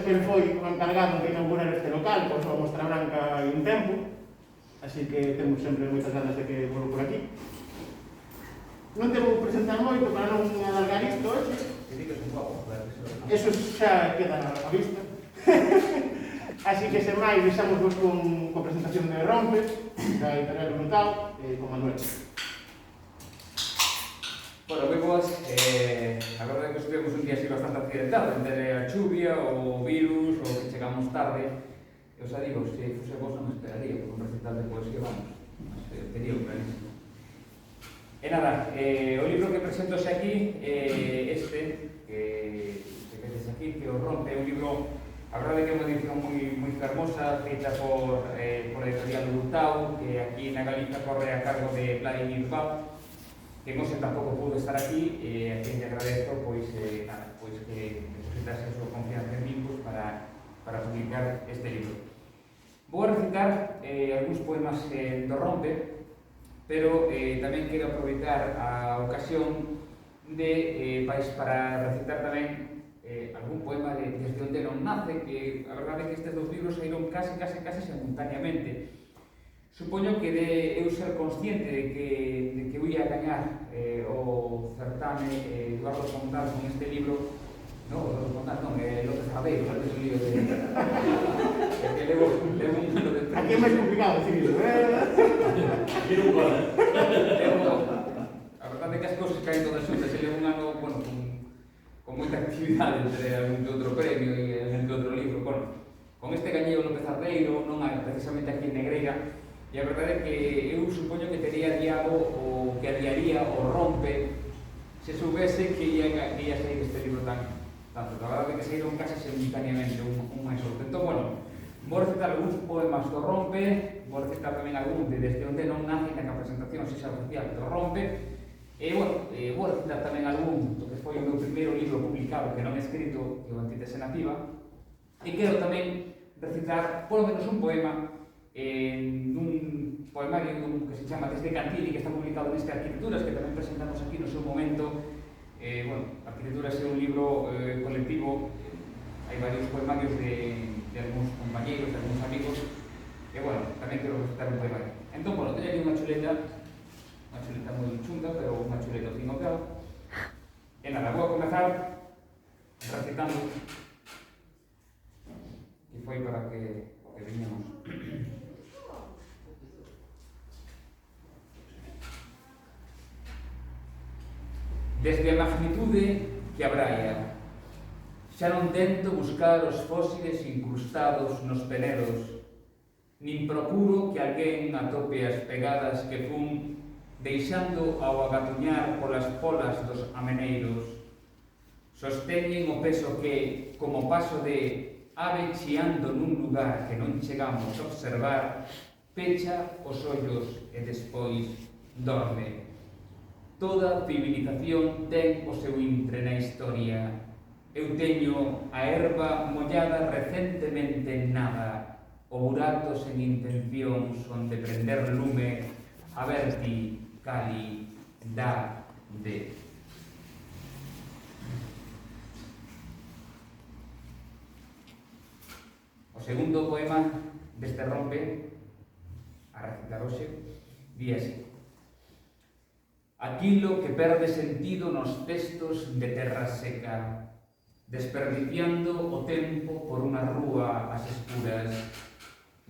que ele foi o encargado de inaugurar este local, pois a Mostra Branca hai un tempo, así que temos sempre moitas ganas de que volvo por aquí. Non te vou presentar moito para non alargar isto hoxe. Eso xa queda a vista. Así que, sen máis, deixamos vos con presentación de Rompe, da editorial Brutal, con Manuel. Bueno, moi boas. A verdade é que estivemos un día así bastante accidentado, entre a chuvia, o virus, o que chegamos tarde. Eu xa digo, se fose vos non esperaría, porque un recital de poesía vamos, mas tería un clarísimo. E nada, o libro que presento xa aquí, este, que vedes aquí, que o Rompe, é un libro, a verdade é que é unha edición moi fermosa, feita por a editorial Hurtado, que aquí na Galiza corre a cargo de Vladimir Bab, que non se tampouco pudo estar aquí, a quen lle agradezo pois que depositase a súa confianza en min para publicar este libro. Vou a recitar algúns poemas do Rompe, pero tamén quero aproveitar a ocasión para recitar tamén algún poema desde onde non nace, que a verdade é que estes dous libros saíron case simultaneamente. Supoño que de eu ser consciente de que eu ia gañar o certame Eduardo Fontán con este libro, Eduardo Fontán non, López Aveiro, que é un lío de... que levo un ano de... Aquí é máis complicado decir iso, Aquí non pode. A verdade é que as cousas caen todas xuntas, e levo un ano, bueno, con moita actividade entre outro premio e entre outro libro. Bueno, con este gañei o López Aveiro, non hai precisamente aquí en Negreira, e a verdade é que eu supoño que teria adiado o que adiaría o Rompe se soubese que ia sair este libro tanto. A verdade é que saíron casi simultaneamente un máis outro. Entón, bueno, vou recitar algúns poemas do Rompe, vou recitar tamén algún de Desde onde non nace na presentación xa oficial do Rompe, e, bueno, vou recitar tamén algún do que foi o meu primeiro libro publicado que non é escrito, que é o Antítese Nativa, e quero tamén recitar, polo menos un poema, nun poemario que se chama Desde Cantili, que está publicado neste Arquitecturas, que tamén presentamos aquí no seu momento. Arquitecturas é un libro colectivo, hai varios poemarios de algúns compañeros, de algúns amigos, e, bueno, tamén quero recitar un poemario. Entón, bueno, teño aquí unha chuleta moi chunga, pero unha chuleta ao fin ao cabo. E nada, vou a comezar recitando, que foi para que veñamos. Desde a magnitude que abraia, xa non tento buscar os fósiles incrustados nos penedos, nin procuro que alguén atope as pegadas que fun deixando ao agatuñar polas polas dos ameneiros. Sosteñen o peso que, como paso de ave chiando nun lugar que non chegamos a observar, pecha os ollos e despois dorme. Toda civilización ten o seu intre na historia. Eu teño a herba mollada recentemente en nada, o burato sen intencións onde prender lume, aberti, cali, da, de. O segundo poema deste Rompe, a recitar hoxe, di así: aquilo que perde sentido nos textos de terra seca, desperdiciando o tempo por unha rúa ás escuras,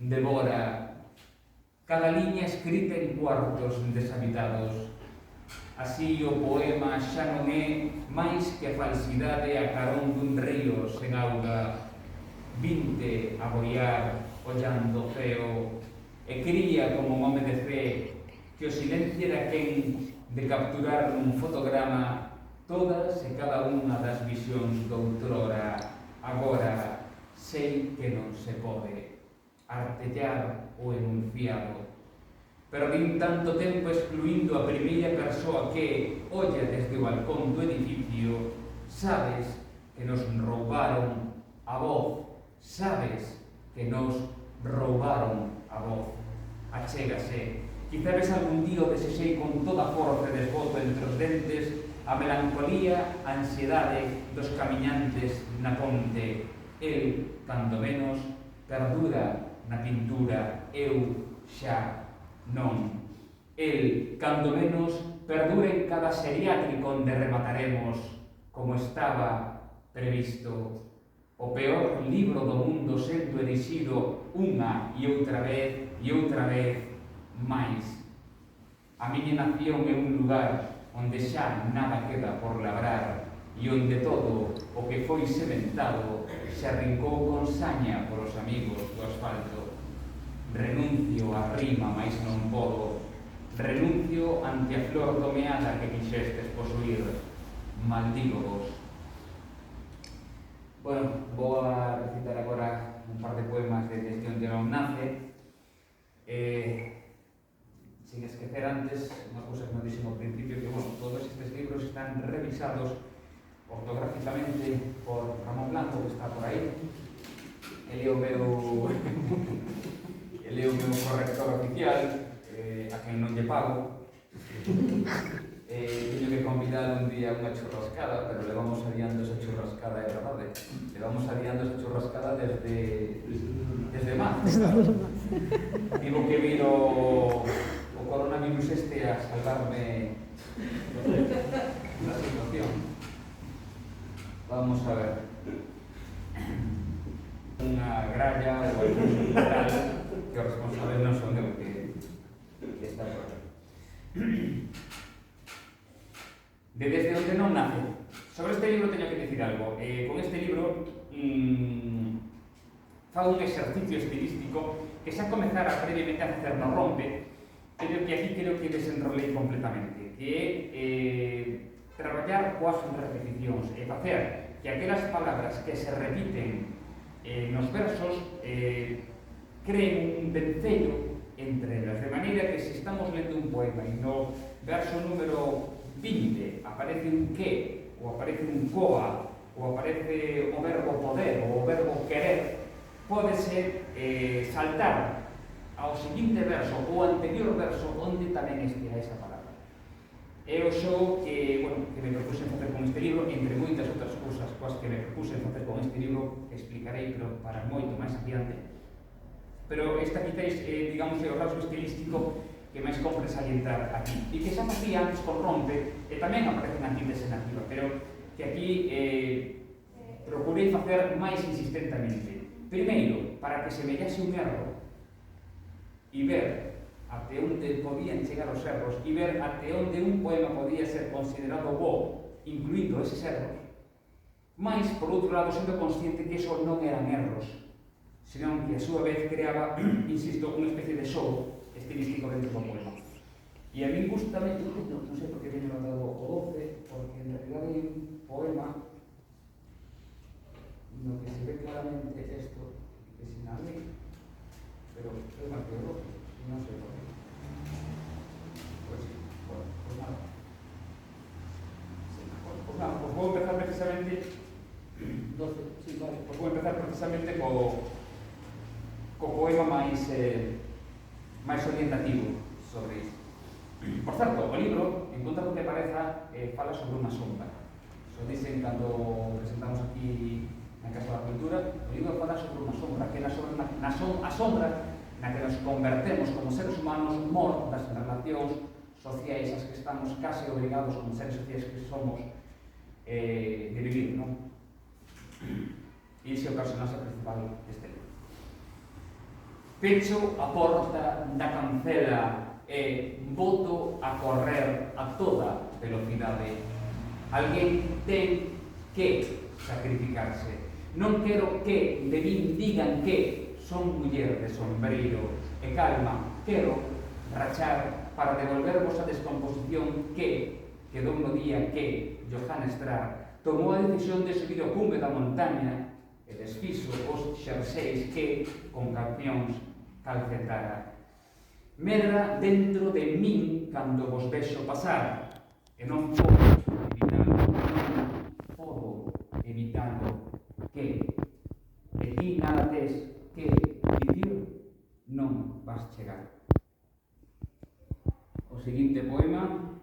devora cada liña escrita en cuartos deshabitados. Así o poema xa non é máis que a falsidade a carón dun río sen auga, vinte a boiar, ollando feo, e cría como un home de fe que o silencio era quen de capturar nun fotograma todas e cada unha das visións doutrora. Agora sei que non se pode artellar o enunciado. Perdín tanto tempo excluindo a primeira persoa que olla desde o balcón do edificio. Sabes que nos roubaron a voz, sabes que nos roubaron a voz. Achégase. Quizá ves algún día o desexei con toda a forza de foto entre os dentes a melancolía, a ansiedade dos camiñantes na ponte. El, cando menos, perdura na pintura, eu xa non. El, cando menos, perdura en cada seriátrico onde remataremos, como estaba previsto, o peor libro do mundo sendo elixido unha e outra vez máis. A miña nación é un lugar onde xa nada queda por labrar e onde todo o que foi sementado se arrincou con saña polos amigos do asfalto. Renuncio á rima, mais non podo. Renuncio ante a flor domeada que quixestes posuir. Maldigo vos. Bueno, vou a recitar agora un par de poemas de Desde onde non nace. Sin esquecer antes unha cousa que non dixen ao principio, que bueno, todos estes libros están revisados ortográficamente por Ramón Blanco, que está por aí. Ele é o meu corrector oficial, a quen non lle pago. Teño que convidar un día unha churrascada, pero levamos adiando esa churrascada, é verdade. Levamos adiando esa churrascada desde marzo. Digo que vir o coronavirus este a salvarme da situación. Vamos a ver. Unha gralla ou algún tal que os responsables non son eu que está por aí. Desde onde non nace. Sobre este libro teño que dicir algo. Con este libro fago un exercicio estilístico que xa comezara previamente a facer no rompe, pero que aquí creo que desenrolei completamente, que é traballar coas repeticións e facer que aquelas palabras que se repiten nos versos creen un vencello entre elas, de maneira que se estamos lendo un poema e no verso número 20 aparece un que, ou aparece un coa, ou aparece o verbo poder, ou o verbo querer, pode ser saltar ao seguinte verso ou anterior verso onde tamén estea esa palabra. É o xogo que me propuse facer con este libro, entre moitas outras cousas coas que me propuse facer con este libro, que explicarei, pero para moito máis adiante. Pero esta quizáis, digamos, é o rasgo estilístico que máis compre salientar aquí, e que xa facía antes con rompe, e tamén aparece na síntese nativa, pero que aquí procurei facer máis insistentemente. Primeiro, para que se mellase un erro e ver até onde podían chegar os erros e ver até onde un poema podía ser considerado bo, incluindo eses erros, mas, por outro lado, sendo consciente que eso non eran erros, senón que a súa vez creaba, insisto, unha especie de show estilístico dentro do poema. E a mí gustame, non sei por que teño notado o 12, porque en realidad hai un poema no que se ve claramente isto que sinalei, pero eu marquei o 12, non sei por qué. Pues nada. Pues nada, pues vou empezar precisamente 12, sí, vale, pues vou empezar precisamente co poema máis orientativo sobre isto. Por certo, o libro, en contra do que pareza, fala sobre unha sombra. Xo dicen cando presentamos aquí na Casa da Cultura, o libro fala sobre unha sombra, que é a sombra na que nos convertemos como seres humanos mor das relacións sociais as que estamos case obrigados como seres sociais que somos de vivir, non? E ese é o personaxe principal deste libro. Pecho a porta da cancela e boto a correr a toda velocidade. Alguén ten que sacrificarse. Non quero que de min digan que son muller de sombreiro e calma, quero rachar para devolvervos a descomposición que quedou no día que Johann Strauss tomou a decisión de subir ao cume da montaña e desfixo os xerseis que, con campións, calcetara. Medra dentro de min cando vos vexo pasar e non podo evitalo que de ti nada tes que dicir non vas chegar. O seguinte poema,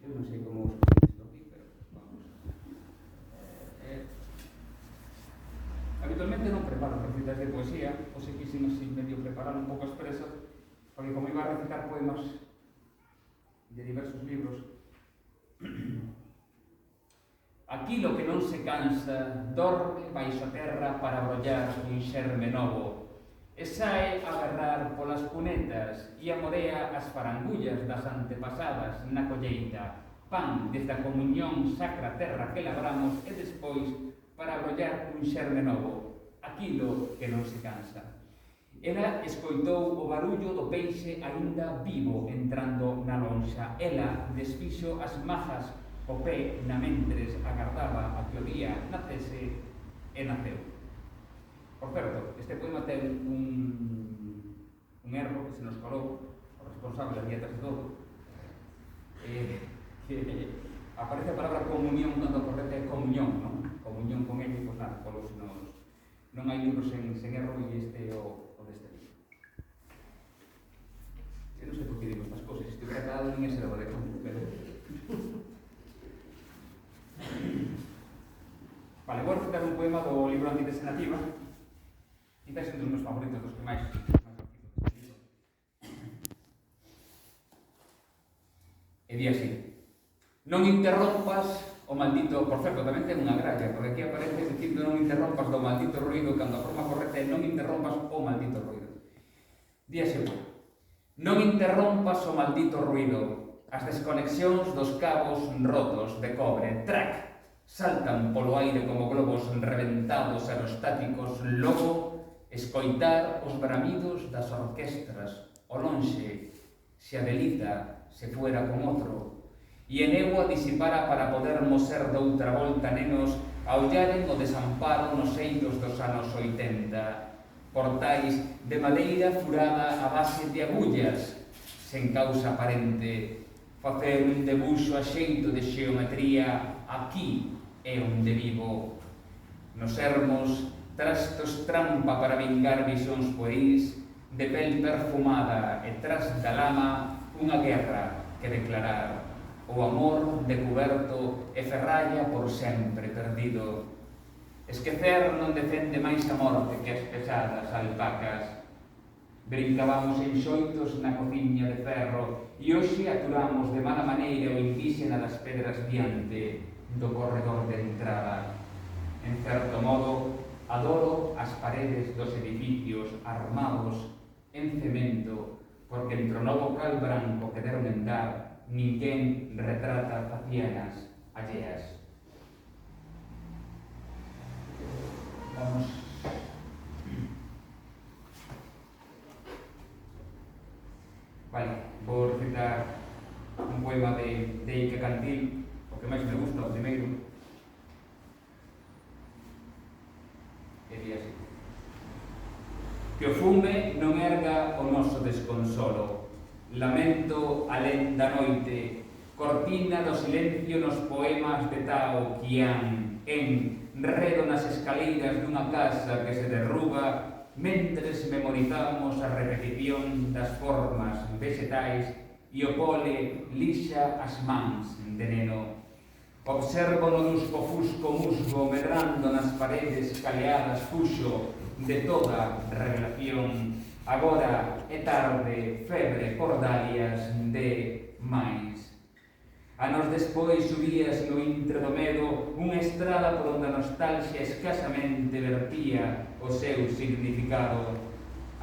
eu non sei como os isto aquí, pero vamos. Habitualmente non preparo recitas de poesía, ou se quixen así medio preparar un pouco expresa, porque como iba a recitar poemas de diversos libros, aquilo que non se cansa dorme baixo a terra para brollar un xerme novo, e sae a berrar polas cunetas e amorea as farangullas das antepasadas na colleita, pan desde a comunión sacra terra que labramos e despois para brollar un xerme novo, aquilo que non se cansa. Ela escoitou o barullo do peixe aínda vivo entrando na lonxa. Ela desfixo as majas o pé na mentres agardaba a que o día nacese e naceu. Por certo, este poema ten un erro que se nos colou, o responsable das dietas de todo, que aparece a palabra comunión cando correcta é comunión, non? Comunión con ele, pois nada, colouse nos... Non hai libros sen erro e este é o deste libro. Eu non sei por que digo estas cousas, estou tratado nin ese lado de campo, pero... Vale, vou recitar un poema do libro Antítese Nativa, quizás un dos meus favoritos, dos que máis e di así: non interrompas o maldito... Por certo, tamén ten unha gracia, porque aquí aparece dicindo non interrompas do maldito ruido, cando a forma correcta é non interrompas o maldito ruido. Di así: non interrompas o maldito ruido, as desconexións dos cabos rotos de cobre, trac, saltan polo aire como globos reventados aerostáticos, logo escoitar os bramidos das orquestras, o lonxe, se a velita se fuera con outro, e en eu a disipara para podermos ser doutra volta nenos a ollaren o desamparo nos eidos dos anos 80, portais de madeira furada a base de agullas, sen causa aparente, facer un debuxo a xeito de xeometría, aquí é onde vivo, nos ermos, trastos trampa para vingar visións puerís, de pel perfumada e tras da lama, unha guerra que declarar, o amor decuberto e ferralla por sempre perdido. Esquecer non defende máis a morte que as pesadas alpacas. Brincábamos en xoitos na cociña de ferro e hoxe aturamos de mala maneira o indíxena das pedras diante do corredor de entrada. En certo modo, adoro as paredes dos edificios armados en cemento, porque entre o novo cal branco que deron en dar, ninguén retrata facianas alleas. Vamos. Vale, vou recitar un poema de Ica Cantil, o que máis me gusta, o primeiro. E di así: que o fume non erga o noso desconsolo, lamento alén da noite, cortina do silencio nos poemas de Tao Qian, enredo nas escaleiras dunha casa que se derruba, mentres memorizamos a repetición das formas vegetais e o pole lixa as mans de neno. Observo no lusco fusco musgo medrando nas paredes caleadas fuxo de toda revelación. Agora é tarde, febre por dalias de máis. Anos despois subías no intre do medo unha estrada por onde a nostalgia escasamente vertía o seu significado.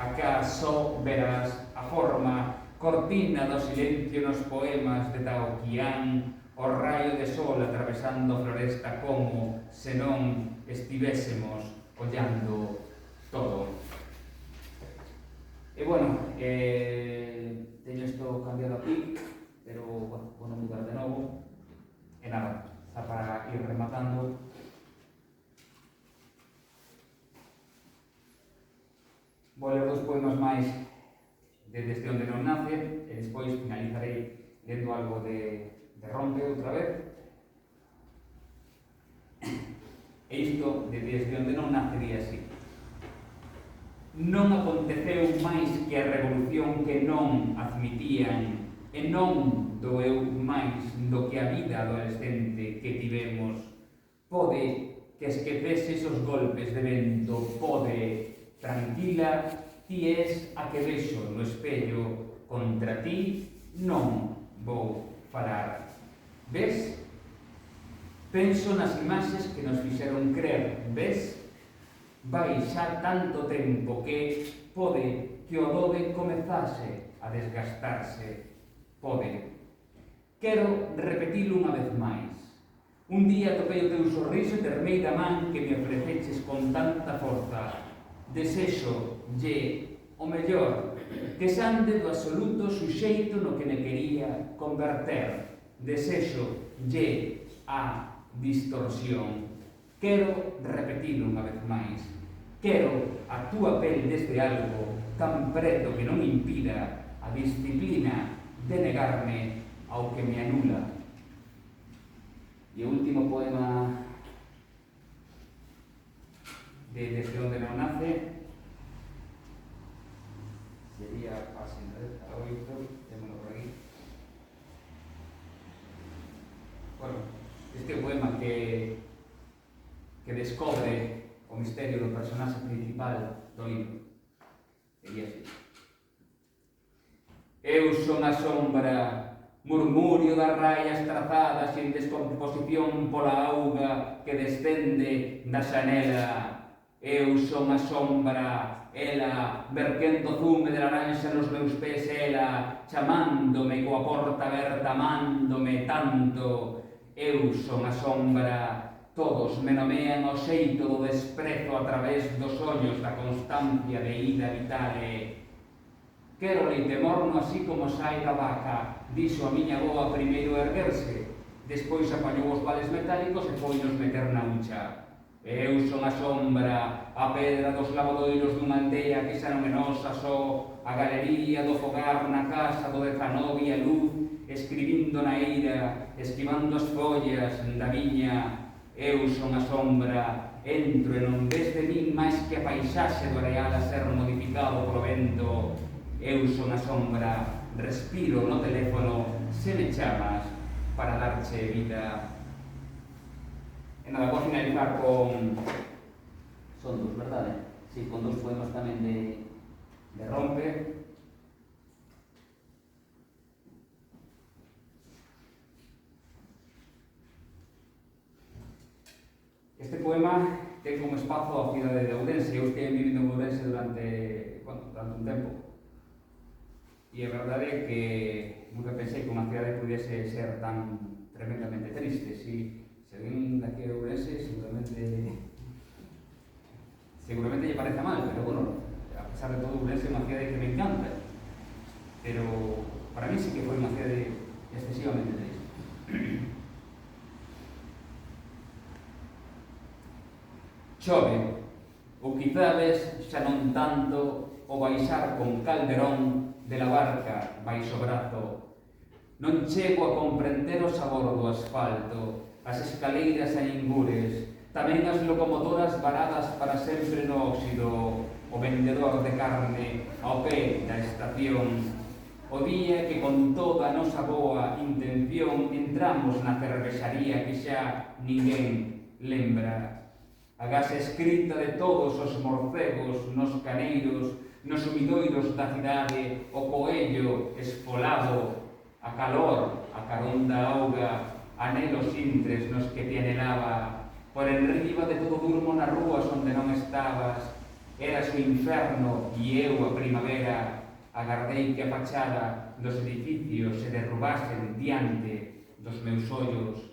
Acá só verás a forma cortina do silencio nos poemas de Tao Qian, o raio de sol atravesando a floresta como se non estivésemos ollando todo. E bueno, teño isto cambiado aquí, pero bueno, vou non mudar de novo. E nada, xa para ir rematando. Vou ler dos poemas máis desde onde non nace, e despois finalizarei lendo algo de Rompe outra vez. E isto, desde onde non nace, di así: non aconteceu máis que a revolución que non admitían, e non doeu máis do que a vida adolescente que tivemos. Pode que esqueces os golpes de vento. Pode, tranquila, ti es a que vexo no espello. Contra ti non vou falar. Ves? Penso nas imaxes que nos fixeron crer. Ves? Vai xa tanto tempo que pode que o dode comezase a desgastarse. Pode. Quero repetilo unha vez máis. Un día topei o teu sorriso e termei da man que me ofreceches con tanta forza. Desexo lle o mellor, que sande do absoluto suxeito no que me quería converter. Desexo lle a distorsión. Quero repetilo unha vez máis. Quero a túa pel desde algo tan preto que non impida a disciplina de negarme ao que me anula. E o último poema de Desde onde non nace sería a página 8, témolo por aquí. Bueno, este poema que descobre o misterio do personaxe principal do libro. Sería así. Eu son a sombra, murmurio das raias trazadas en descomposición pola auga que descende da xanela. Eu son a sombra, ela, verquendo zume de laranxa nos meus pés, ela, chamándome coa porta aberta, amándome tanto. Eu son a sombra, todos me nomean o xeito do desprezo a través dos ollos da constancia de ida vitale. Quero leite morno así como sai da vaca, dixo a miña boa primeiro erguerse, despois apañou os vales metálicos e foinos meter na hucha. Eu son a sombra, a pedra dos lavadoiros dunha aldea que xa non é nosa só, a galería do fogar na casa do Decanovi a luz, escribindo na eira, esquivando as follas da viña. Eu son a sombra, entro e non ves de min máis que a paisaxe do areal a ser modificado polo vento. Eu son a sombra, respiro no teléfono, se me chamas para darche vida. E nada, vou finalizar con... Son dos, verdade? Sí, con dos poemas tamén de Rompe. Este poema ten como espazo a cidade de Ourense. Eu estive vivindo en Ourense durante un tempo. E a verdade é que nunca pensei que unha cidade pudiese ser tan tremendamente triste. Se vin daqui a Ourense, seguramente lle parece mal, pero bueno, a pesar de todo, Ourense é unha cidade que me encanta. Pero para mí sí que foi unha cidade excesivamente triste. Chove, ou quizades xa non tanto o baixar con Calderón de la barca baixo brazo. Non chego a comprender o sabor do asfalto, as escaleiras a ingures, tamén as locomotoras varadas para sempre no óxido, o vendedor de carne ao pé da estación. O día que con toda a nosa boa intención entramos na cervexaría que xa ninguén lembra. A gasa escrita de todos os morcegos nos caneiros, nos sumidoiros da cidade, o coello esfolado, a calor, a carón da auga, anelos intres nos que te anhelaba, por enriba de todo durmo nas rúas onde non estabas, eras o inferno e eu a primavera, agardei que a fachada dos edificios se derrubasen diante dos meus ollos.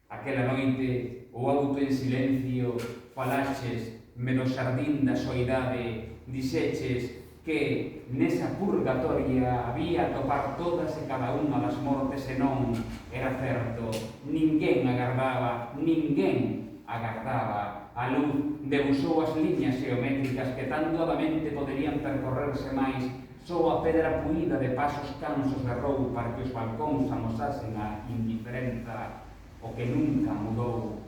Aquela noite, o auto en silencio, falaches me do xardín da soidade, dixeches que nesa purgatoria había topar todas e cada unha das mortes e non era certo. Ninguén agardaba a luz debusou as liñas geométricas que tan doadamente poderían percorrerse máis, só a pedra puída de pasos cansos de roupa que os balcóns amosasen a indiferenza, o que nunca mudou.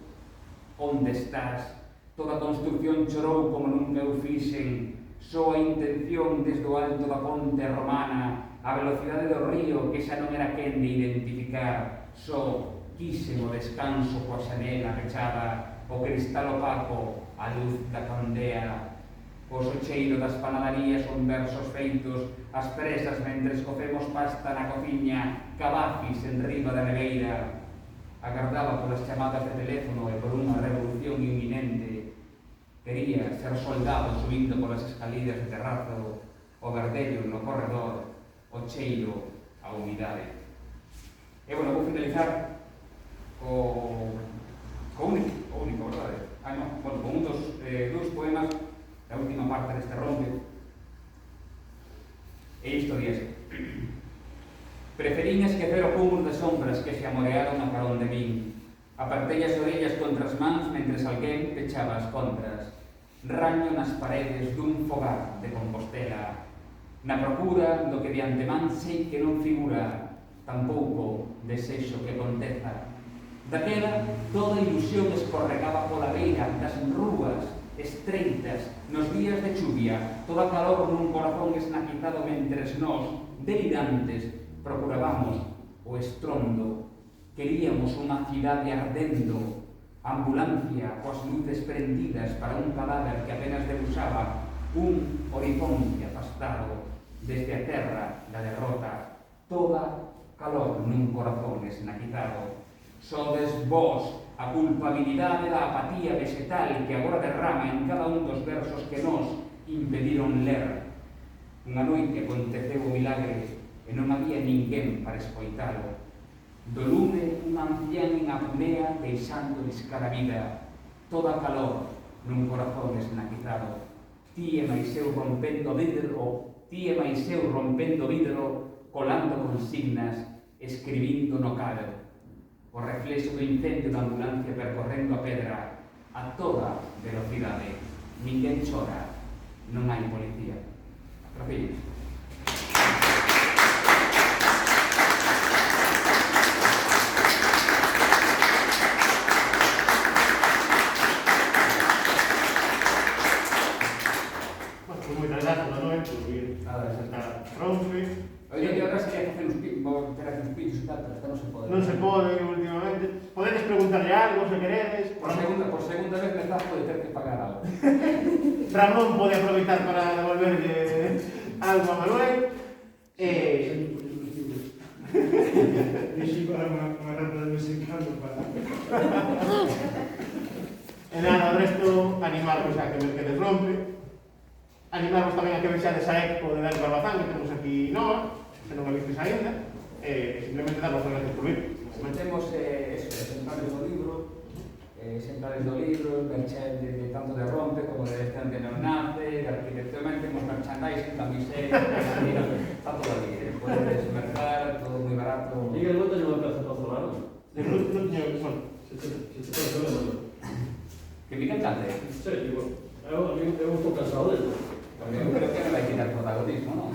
Onde estás? Toda a construcción chorou como nunca eu fixen, só a intención desde o alto da ponte romana, a velocidade do río que xa non era quen de identificar, só quixen o descanso coa xanela pechada, o cristal opaco, a luz da candea, pois o cheiro das panadarías son versos feitos as presas mentres cocemos pasta na cociña, cabafis en riba da neveira. Agardaba polas chamadas de teléfono e por unha revolución inminente. Quería ser soldado subindo polas escalidas de terrazo, o verdello no corredor, o cheiro, a humidade. E, bueno, vou finalizar co único, verdade? Bueno, con un dos poemas da última parte deste rompe. E isto díase. Preferín esquecer o cúmulo de sombras que se amorearon a carón de min. Apartei as orellas contra as mans mentres alguén pechaba as contras. Raño nas paredes dun fogar de Compostela, na procura do que de antemán sei que non figura, tampouco desexo que aconteza. Daquela, toda ilusión escorregaba pola beira das rúas estreitas nos días de chuvia, toda calor nun corazón esnaquizado mentres nós, delirantes, procurábamos o estrondo. Queríamos unha cidade ardendo, ambulancia coas luces prendidas para un cadáver que apenas debusaba un horizonte afastado desde a terra da derrota, toda calor nun corazón esnaquizado. Sodes vós a culpabilidade da apatía vegetal que agora derrama en cada un dos versos que nos impediron ler. Unha noite aconteceu o milagre e non había ninguén para escoitalo. Do lume unha ancián en apnea deixando riscar a vida, toda calor nun corazón esnaquizado. Ti e máis eu rompendo vidro, colando consignas, escribindo no calo. O reflexo do incendio da ambulancia percorrendo a pedra a toda velocidade. Ninguén chora, non hai policía. Gracias. Moitas grazas, Manuel, por vir esta rompe. Oye, que ahora se quería facer uns pillos e tal, pero esta non se pode. Non se pode últimamente. Podedes preguntarle algo, se queredes. Por segunda vez me pode ter que pagar algo. Ramón pode aproveitar para devolverle algo a Manuel. Deixei para unha rata de vez en cando para... E nada, o resto, animarvos a que Mercedes rompe. Animarvos tamén a que vexades a Expo de Dani Barbazán, que temos aquí nova, se non a vistes ainda. Simplemente darvos as gracias por vir. Metemos exemplares do libro, merchan de tanto de rompe como de Vicente Neonace, de arquitectura, temos merchandising, camisetas, está todo ali, podes mercar, todo moi barato. Miguel, non teño unha plaza para falar, non? Non teño, bueno. Se te pode falar, non? Que me encante. Sí, digo, eu estou cansado de... Porque eu creo que me vai quitar protagonismo, non?